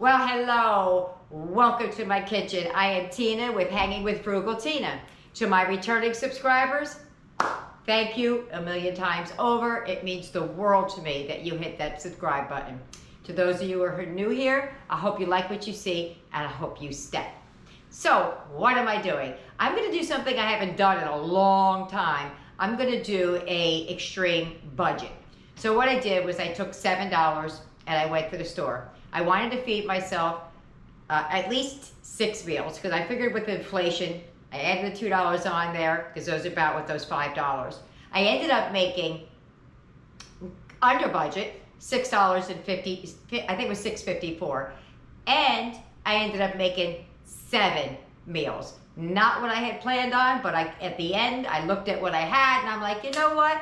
Well, hello. Welcome to my kitchen. I am Tina with Hanging with Frugal Tina. To my returning subscribers, thank you a million times over. It means the world to me that you hit that subscribe button. To those of you who are new here, I hope you like what you see and I hope you stay. So, what am I doing? I'm going to do something I haven't done in a long time. I'm going to do an extreme budget. So what I did was I took $7 and I went to the store. I wanted to feed myself at least 6 meals because I figured with inflation, I added the $2 on there because those are about with those $5. I ended up making under budget $6.50, I think it was $6.54, and I ended up making 7 meals. Not what I had planned on, but at the end I looked at what I had and I'm like, you know what?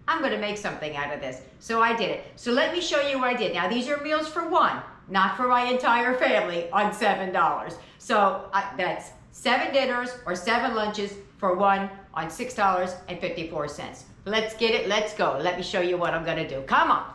I'm gonna make something out of this. So I did it. So let me show you what I did. Now these are meals for one, not for my entire family on $7. So that's 7 dinners or 7 lunches for one on $6.54. Let's get it, let's go. Let me show you what I'm gonna do. Come on.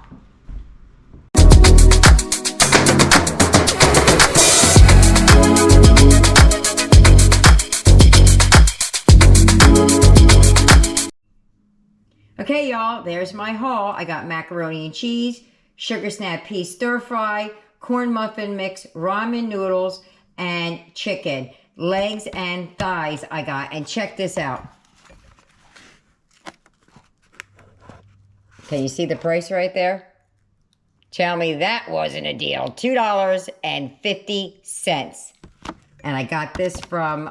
Okay, y'all, there's my haul. I got macaroni and cheese, sugar snap pea stir fry, corn muffin mix, ramen noodles, and chicken. Legs and thighs I got. And check this out. Can you see the price right there? Tell me that wasn't a deal. $2.50. And I got this from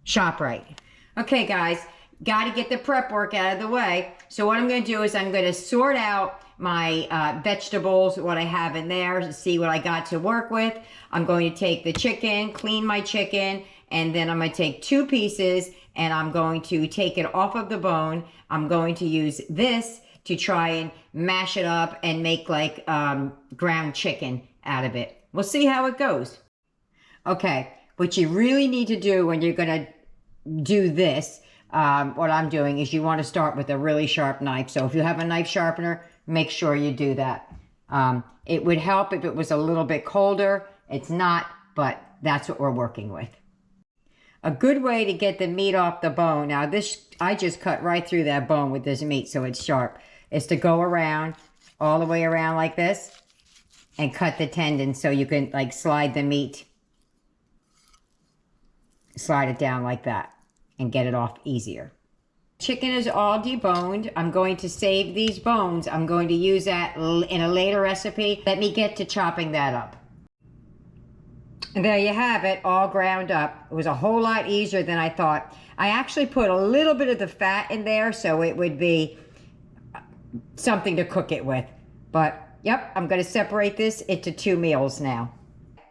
ShopRite. Okay, guys. Got to get the prep work out of the way. So what I'm going to do is I'm going to sort out my vegetables, what I have in there, to see what I got to work with. I'm going to take the chicken, clean my chicken, and then I'm going to take 2 pieces and I'm going to take it off of the bone. I'm going to use this to try and mash it up and make like ground chicken out of it. We'll see how it goes. Okay, what you really need to do when you're going to do this, what I'm doing is you want to start with a really sharp knife. So if you have a knife sharpener, make sure you do that. It would help if it was a little bit colder. It's not, but that's what we're working with. A good way to get the meat off the bone, now this, I just cut right through that bone with this meat so it's sharp, is to go around, all the way around like this, and cut the tendon so you can like slide the meat, slide it down like that, and get it off easier. Chicken is all deboned. I'm going to save these bones. I'm going to use that in a later recipe. Let me get to chopping that up. And there you have it, all ground up. It was a whole lot easier than I thought. I actually put a little bit of the fat in there so it would be something to cook it with. But yep, I'm going to separate this into 2 meals now.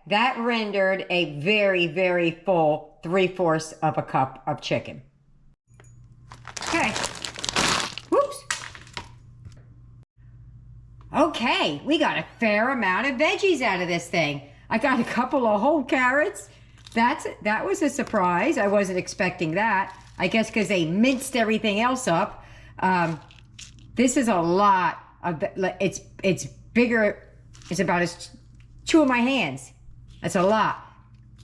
That rendered a very, very full 3/4 of a cup of chicken. Okay. Whoops. Okay, we got a fair amount of veggies out of this thing. I got a couple of whole carrots. That was a surprise. I wasn't expecting that. I guess because they minced everything else up. This is a lot of, it's bigger, it's about as 2 of my hands. That's a lot.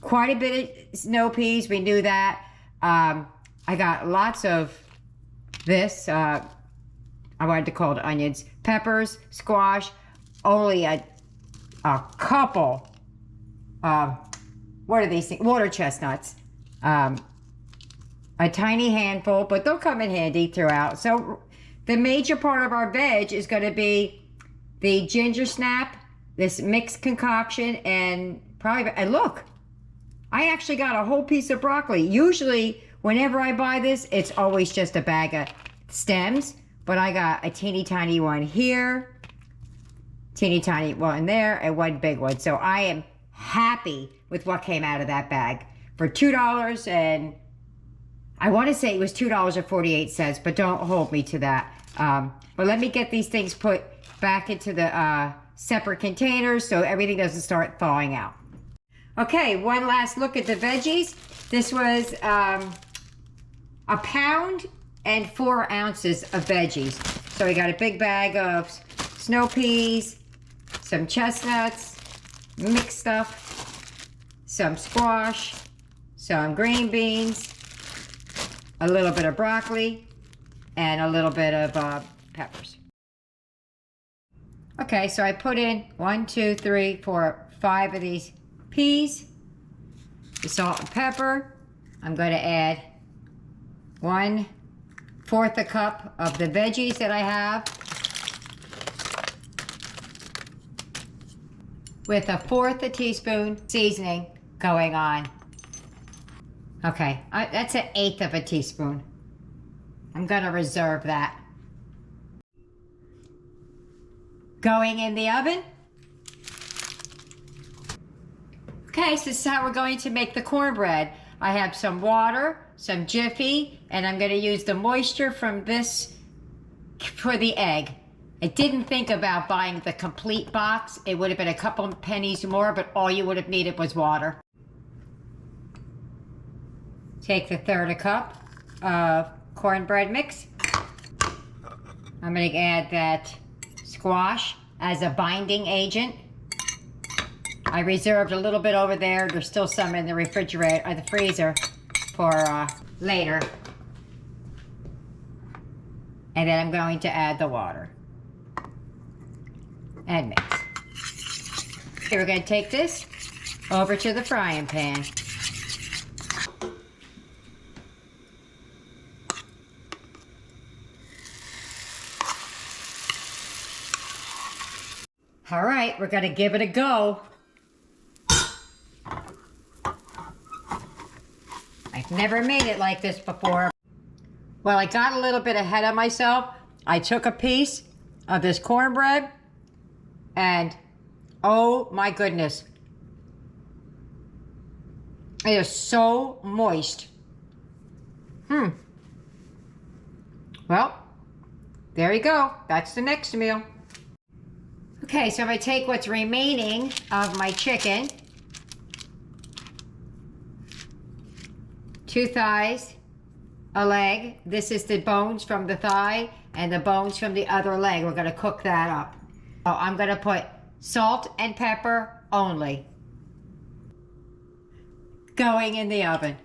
Quite a bit of snow peas, we knew that. I got lots of this, I wanted to call it onions, peppers, squash, only a couple, what are these things? Water chestnuts. A tiny handful, but they'll come in handy throughout. So the major part of our veg is going to be the ginger snap, this mixed concoction, and probably, and look, I actually got a whole piece of broccoli. Usually, whenever I buy this, it's always just a bag of stems, but I got a teeny tiny one here, teeny tiny one there, and one big one. So I am happy with what came out of that bag. For $2, and I want to say it was $2.48, but don't hold me to that. But let me get these things put back into the separate containers so everything doesn't start thawing out. Okay, one last look at the veggies. This was a pound and 4 ounces of veggies. So we got a big bag of snow peas, some chestnuts, mixed stuff, some squash, some green beans, a little bit of broccoli, and a little bit of peppers. Okay, so I put in 1, 2, 3, 4, 5 of these peas, the salt and pepper. I'm going to add 1/4 a cup of the veggies that I have, with 1/4 teaspoon seasoning going on. Okay, that's 1/8 of a teaspoon. I'm gonna reserve that. Going in the oven. Okay, so this is how we're going to make the cornbread. I have some water, some Jiffy, and I'm gonna use the moisture from this for the egg. I didn't think about buying the complete box. It would have been a couple pennies more, but all you would have needed was water. Take the 1/3 cup of cornbread mix. I'm going to add that squash as a binding agent. I reserved a little bit over there. There's still some in the refrigerator or the freezer for later. And then I'm going to add the water. And mix. Okay, we're going to take this over to the frying pan. All right, we're going to give it a go. I've never made it like this before. Well, I got a little bit ahead of myself. I took a piece of this cornbread and oh my goodness, it is so moist. Well, there you go. That's the next meal. Okay, so I'm going to take what's remaining of my chicken. 2 thighs, a leg. This is the bones from the thigh and the bones from the other leg. We're going to cook that up. So I'm going to put salt and pepper only. Going in the oven.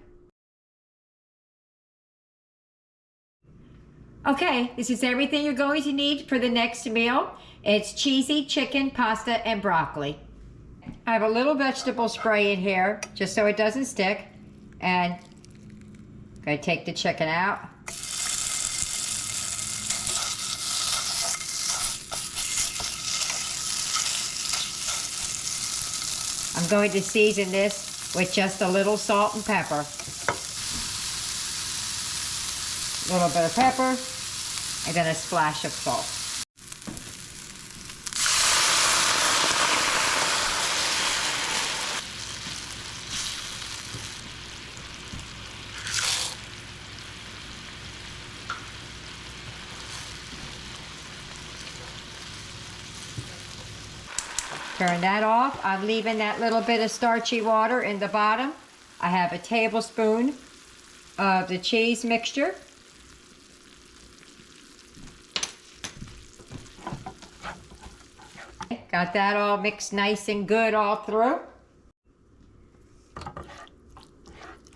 Okay, this is everything you're going to need for the next meal. It's cheesy chicken, pasta, and broccoli. I have a little vegetable spray in here, just so it doesn't stick. And I'm going to take the chicken out. I'm going to season this with just a little salt and pepper. A little bit of pepper, and then a splash of salt. Turn that off. I'm leaving that little bit of starchy water in the bottom. I have a tablespoon of the cheese mixture. Got that all mixed nice and good all through.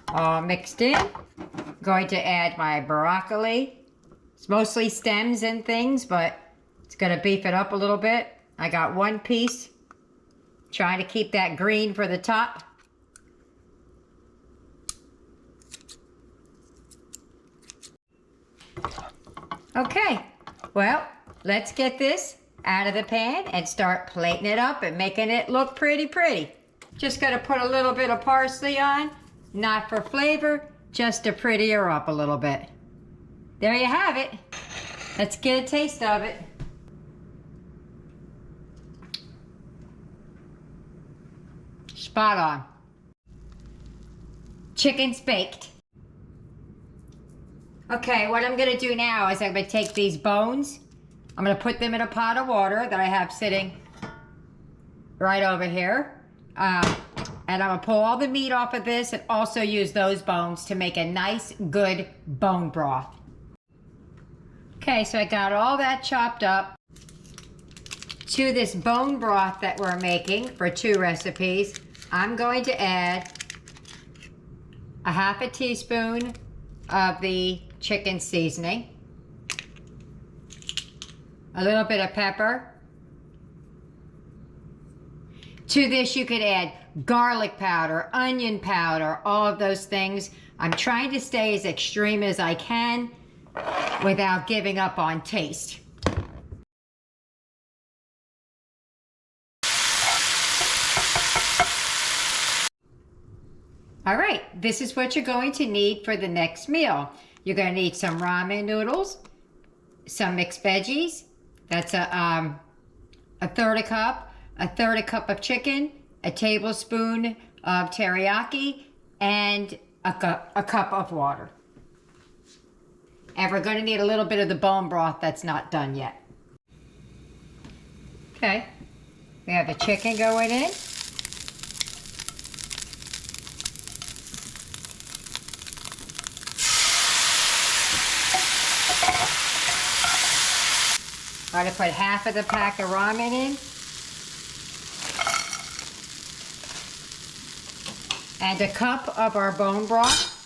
All mixed in. Going to add my broccoli. It's mostly stems and things, but it's going to beef it up a little bit. I got 1 piece. Trying to keep that green for the top. Okay, well, let's get this out of the pan and start plating it up and making it look pretty. Just gonna put a little bit of parsley on, not for flavor, just to pretty her up a little bit. There you have it. Let's get a taste of it. Spot on. Chicken's baked. Okay, what I'm gonna do now is I'm gonna take these bones, I'm gonna put them in a pot of water that I have sitting right over here. And I'm gonna pull all the meat off of this and also use those bones to make a nice, good bone broth. Okay, so I got all that chopped up. To this bone broth that we're making for 2 recipes, I'm going to add a half a teaspoon of the chicken seasoning, a little bit of pepper. To this you could add garlic powder, onion powder, all of those things. I'm trying to stay as extreme as I can without giving up on taste. All right, this is what you're going to need for the next meal. You're going to need some ramen noodles, some mixed veggies. That's a third a cup of chicken, a tablespoon of teriyaki, and a cup of water. And we're going to need a little bit of the bone broth that's not done yet. Okay, we have the chicken going in. I'm going to put half of the pack of ramen in. And a cup of our bone broth.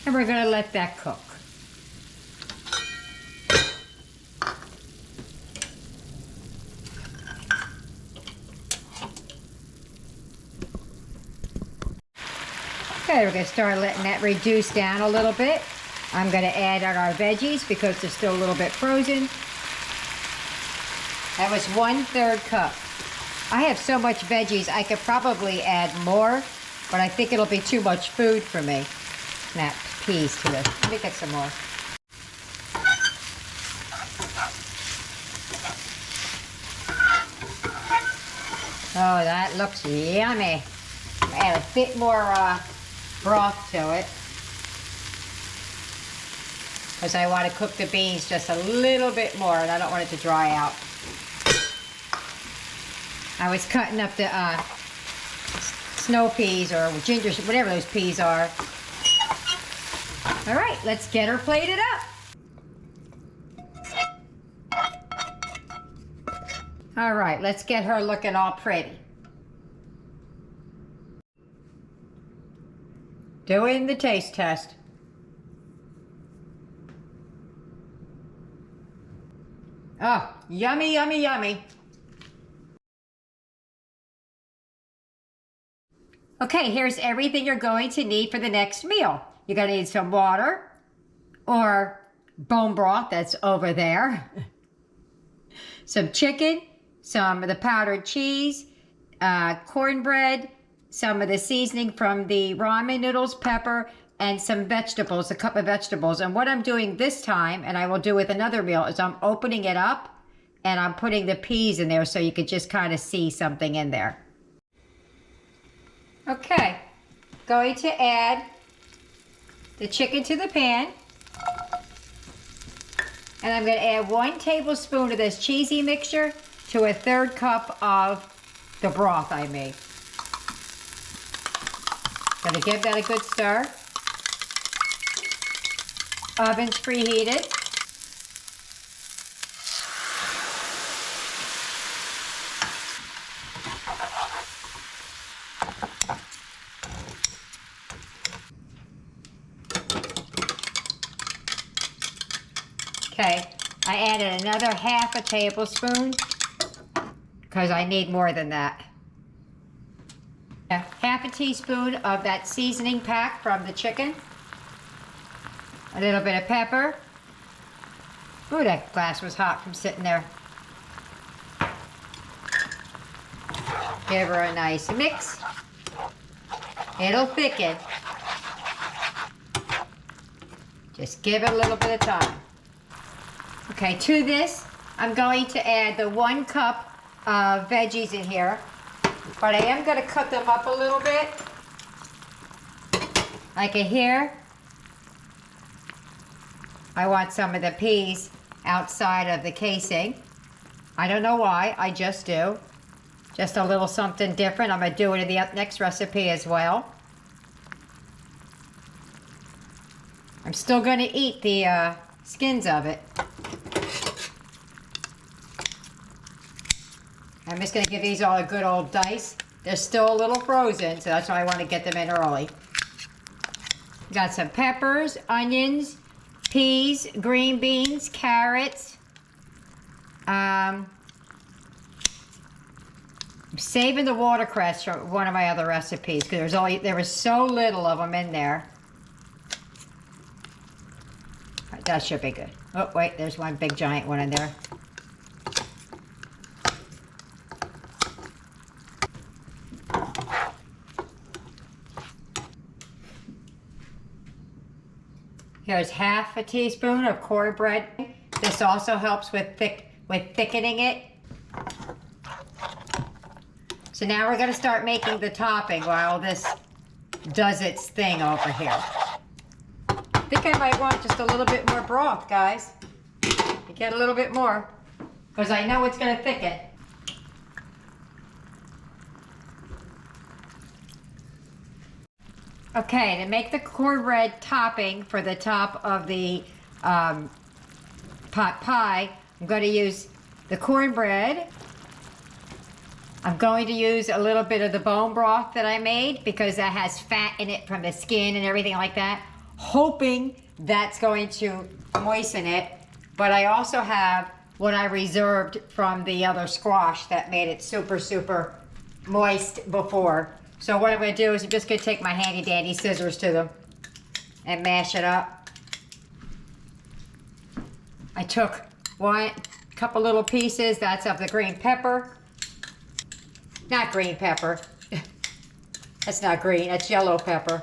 And we're going to let that cook. Okay, we're going to start letting that reduce down a little bit. I'm going to add our veggies because they're still a little bit frozen. That was 1/3 cup. I have so much veggies, I could probably add more, but I think it'll be too much food for me. Snap peas to this. Let me get some more. Oh, that looks yummy. Add a bit more broth to it, because I want to cook the beans just a little bit more and I don't want it to dry out. I was cutting up the snow peas or ginger, whatever those peas are. All right, let's get her plated up. All right, let's get her looking all pretty. Doing the taste test. Oh, yummy, yummy, yummy. Okay, here's everything you're going to need for the next meal. You're going to need some water or bone broth that's over there. Some chicken, some of the powdered cheese, cornbread, some of the seasoning from the ramen noodles, pepper, and some vegetables, a cup of vegetables. And what I'm doing this time, and I will do with another meal, is I'm opening it up and I'm putting the peas in there so you could just kind of see something in there. Okay, going to add the chicken to the pan. And I'm going to add 1 tablespoon of this cheesy mixture to a 1/3 cup of the broth I made. Going to give that a good stir. Oven's preheated. Okay, I added another half a tablespoon because I need more than that. Half a teaspoon of that seasoning pack from the chicken. A little bit of pepper. Ooh, that glass was hot from sitting there. Give her a nice mix. It'll thicken. Just give it a little bit of time. Okay, to this, I'm going to add the 1 cup of veggies in here. But I am going to cut them up a little bit. Like here. I want some of the peas outside of the casing. I don't know why, I just do. Just a little something different. I'm going to do it in the next recipe as well. I'm still going to eat the skins of it. I'm just going to give these all a good old dice. They're still a little frozen, so that's why I want to get them in early. Got some peppers, onions, peas, green beans, carrots. I'm saving the watercress for one of my other recipes because there was so little of them in there. That should be good. Oh, wait, there's one big giant one in there. Here's half a teaspoon of cornbread. This also helps with thickening it. So now we're going to start making the topping while this does its thing over here. I think I might want just a little bit more broth, guys. You get a little bit more, because I know it's going to thicken. Okay, to make the cornbread topping for the top of the pot pie, I'm going to use the cornbread. I'm going to use a little bit of the bone broth that I made because that has fat in it from the skin and everything like that, hoping that's going to moisten it. But I also have what I reserved from the other squash that made it super, super moist before. So what I'm going to do is I'm just going to take my handy dandy scissors to them and mash it up. I took one couple little pieces, that's of the green pepper. Not green pepper. That's not green, that's yellow pepper.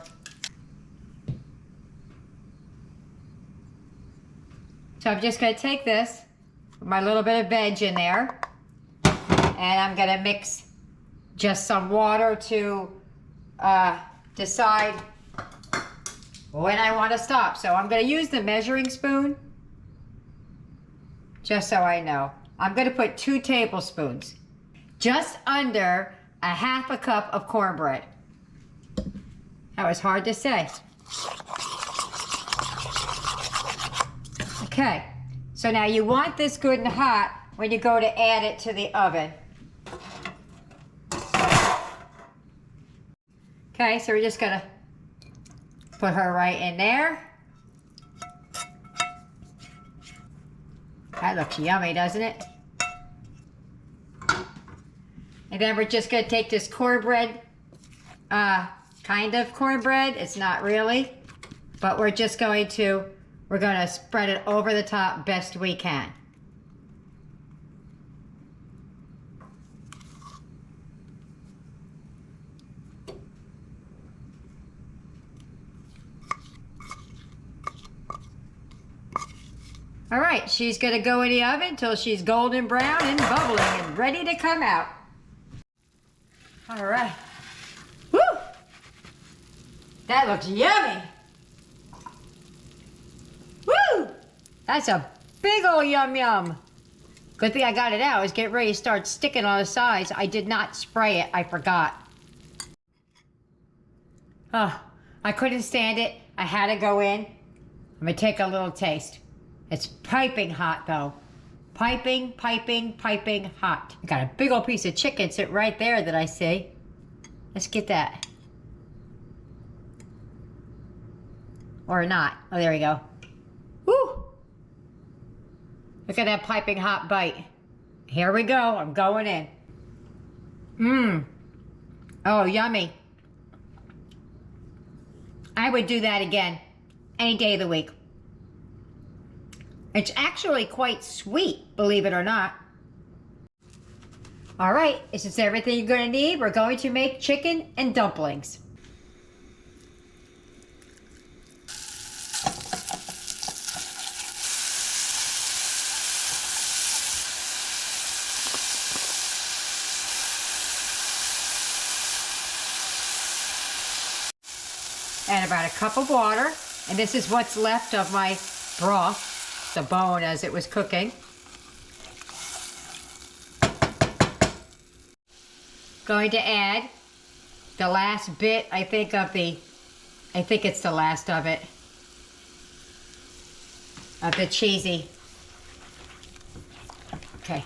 So I'm just going to take this, with my little bit of veg in there, and I'm going to mix just some water to decide when I want to stop. So I'm going to use the measuring spoon, just so I know. I'm going to put 2 tablespoons, just under a half a cup of cornbread. That was hard to say. Okay, so now you want this good and hot when you go to add it to the oven. Okay, so we're just gonna put her right in there. That looks yummy, doesn't it? And then we're just gonna take this cornbread, kind of cornbread, it's not really, but we're gonna spread it over the top best we can. All right, she's gonna go in the oven until she's golden brown and bubbling and ready to come out. All right. Woo! That looks yummy. Woo! That's a big old yum yum. Good thing I got it out. I was getting ready to start sticking on the sides. I did not spray it, I forgot. Oh, I couldn't stand it. I had to go in. I'm gonna take a little taste. It's piping hot though. Piping, piping, piping hot. I got a big old piece of chicken sitting right there that I see. Let's get that. Or not. Oh, there we go. Woo! Look at that piping hot bite. Here we go. I'm going in. Mmm. Oh, yummy. I would do that again any day of the week. It's actually quite sweet, believe it or not. All right, this is everything you're going to need. We're going to make chicken and dumplings. And about a cup of water. And this is what's left of my broth. The bone as it was cooking. Going to add the last bit, I think it's the last of it. of the cheesy. Okay.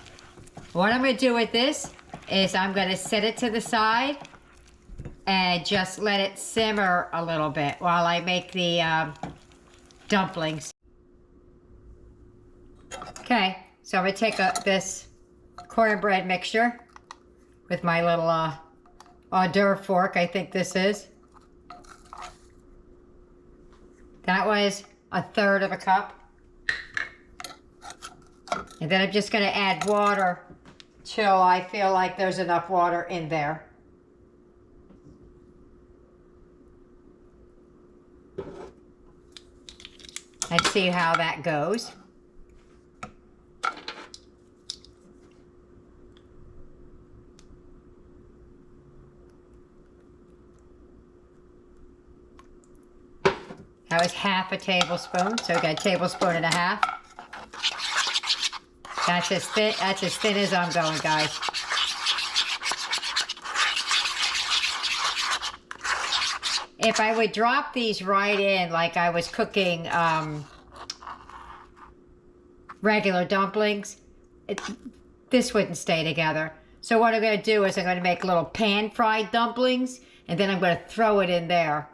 What I'm going to do with this is I'm going to set it to the side and just let it simmer a little bit while I make the dumplings. Okay, so I'm going to take this cornbread mixture with my little hors d'oeuvre fork, I think this is. That was 1/3 of a cup. And then I'm just going to add water till I feel like there's enough water in there. Let's see how that goes. That was 1/2 tablespoon, so we got 1.5 tablespoons. That's as thin as I'm going, guys. If I would drop these right in like I was cooking regular dumplings, this wouldn't stay together. So what I'm going to do is I'm going to make little pan-fried dumplings, and then I'm going to throw it in there.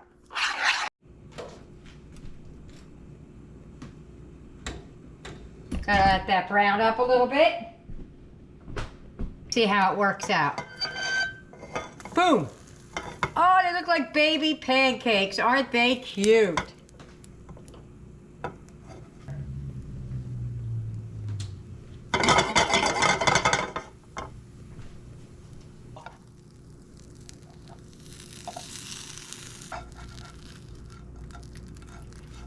Gotta let that brown up a little bit. See how it works out. Boom! Oh, they look like baby pancakes. Aren't they cute?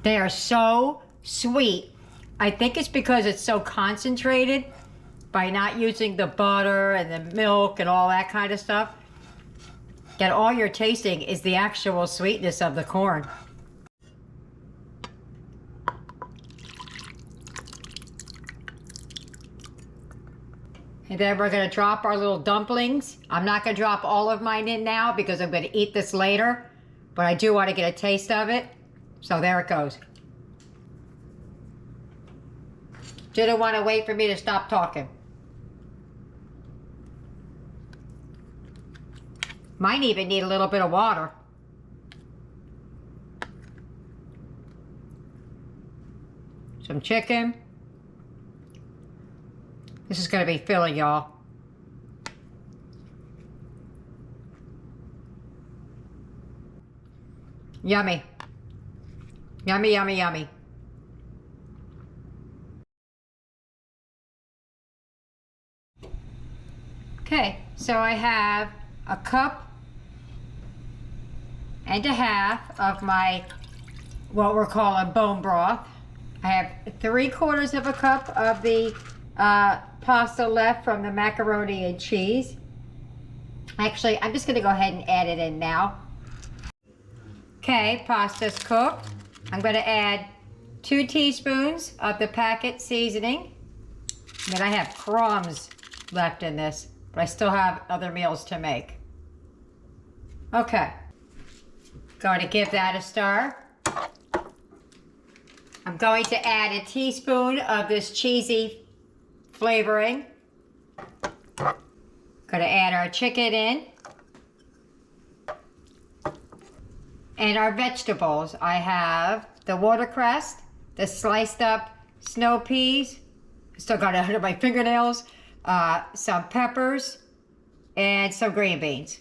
They are so sweet. I think it's because it's so concentrated by not using the butter and the milk and all that kind of stuff, that all you're tasting is the actual sweetness of the corn. And then we're going to drop our little dumplings. I'm not going to drop all of mine in now because I'm going to eat this later, but I do want to get a taste of it. So there it goes. Didn't want to wait for me to stop talking. Might even need a little bit of water. Some chicken. This is going to be filling, y'all. Yummy. Yummy, yummy, yummy. Okay, so I have 1.5 cups of my, what we're calling bone broth. I have 3/4 cup of the pasta left from the macaroni and cheese. Actually, I'm just gonna go ahead and add it in now. Okay, pasta's cooked. I'm gonna add 2 teaspoons of the packet seasoning. Then I have crumbs left in this, but I still have other meals to make. Okay, going to give that a stir. I'm going to add 1 teaspoon of this cheesy flavoring. Going to add our chicken in. And our vegetables. I have the watercress, the sliced up snow peas, still got it under my fingernails, some peppers, and some green beans.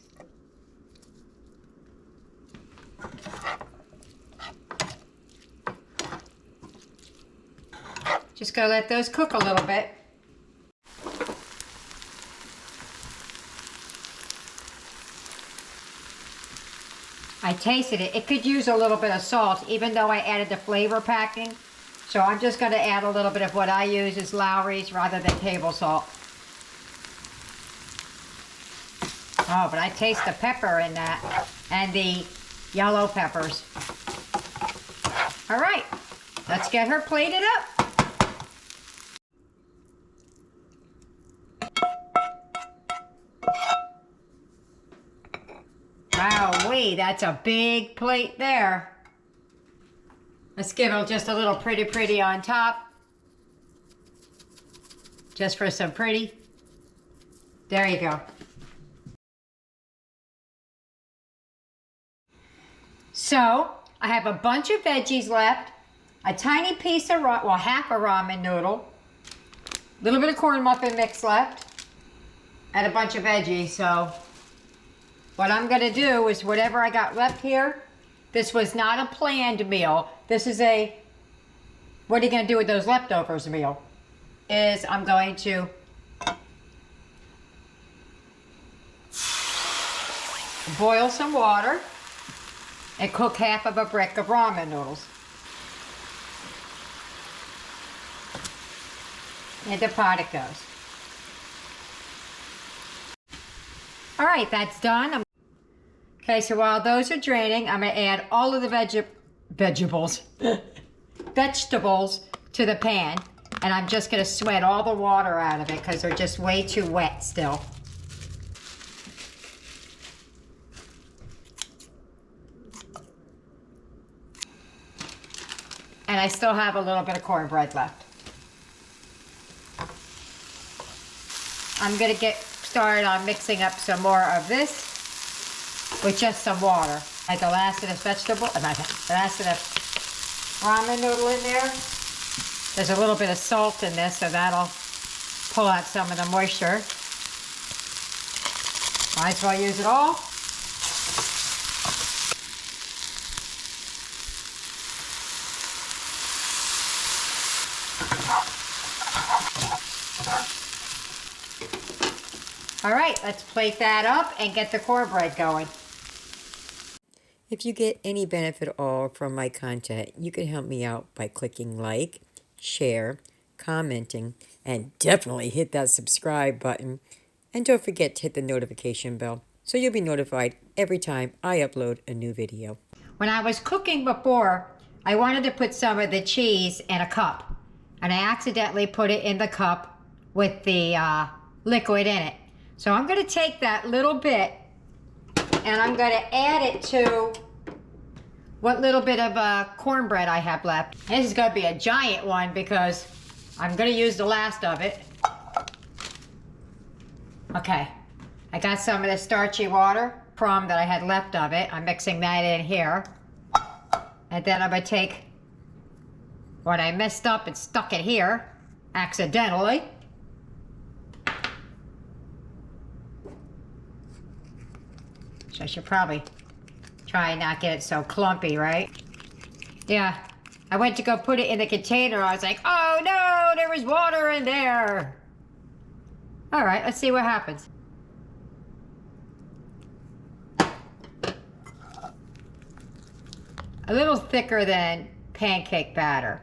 Just gonna let those cook a little bit. I tasted it. It could use a little bit of salt, even though I added the flavor packing. So I'm just going to add a little bit of what I use is Lowry's rather than table salt. Oh, but I taste the pepper in that and the yellow peppers. All right, let's get her plated up. Wowee, that's a big plate there. Let's give it just a little pretty on top. just for some pretty. There you go. So I have a bunch of veggies left, a tiny piece of, half a ramen noodle, a little bit of corn muffin mix left, and a bunch of veggies. So what I'm gonna do is whatever I got left here, this was not a planned meal. This is a, what are you gonna do with those leftovers meal? Is I'm going to boil some water and cook half of a brick of ramen noodles. And the pot it goes. All right, that's done. Okay, so while those are draining, I'm gonna add all of the vegetables to the pan, and I'm just gonna sweat all the water out of it because they're just way too wet still. And I still have a little bit of cornbread left. I'm gonna get started on mixing up some more of this with just some water. Like the last of this vegetable, the last of the ramen noodle in there. There's a little bit of salt in this, so that'll pull out some of the moisture. Might as well use it all. All right, let's plate that up and get the cornbread going. If you get any benefit at all from my content, you can help me out by clicking like, share, commenting, and definitely hit that subscribe button. And don't forget to hit the notification bell so you'll be notified every time I upload a new video. When I was cooking before, I wanted to put some of the cheese in a cup, and I accidentally put it in the cup with the liquid in it. So I'm gonna take that little bit and I'm gonna add it to what little bit of cornbread I have left. This is gonna be a giant one because I'm gonna use the last of it. Okay, I got some of the starchy water from that I had left of it. I'm mixing that in here. And then I'm gonna take what I messed up and stuck it here accidentally. So I should probably try and not get it so clumpy, right? Yeah, I went to go put it in the container. I was like, oh no, there was water in there. All right, let's see what happens. A little thicker than pancake batter.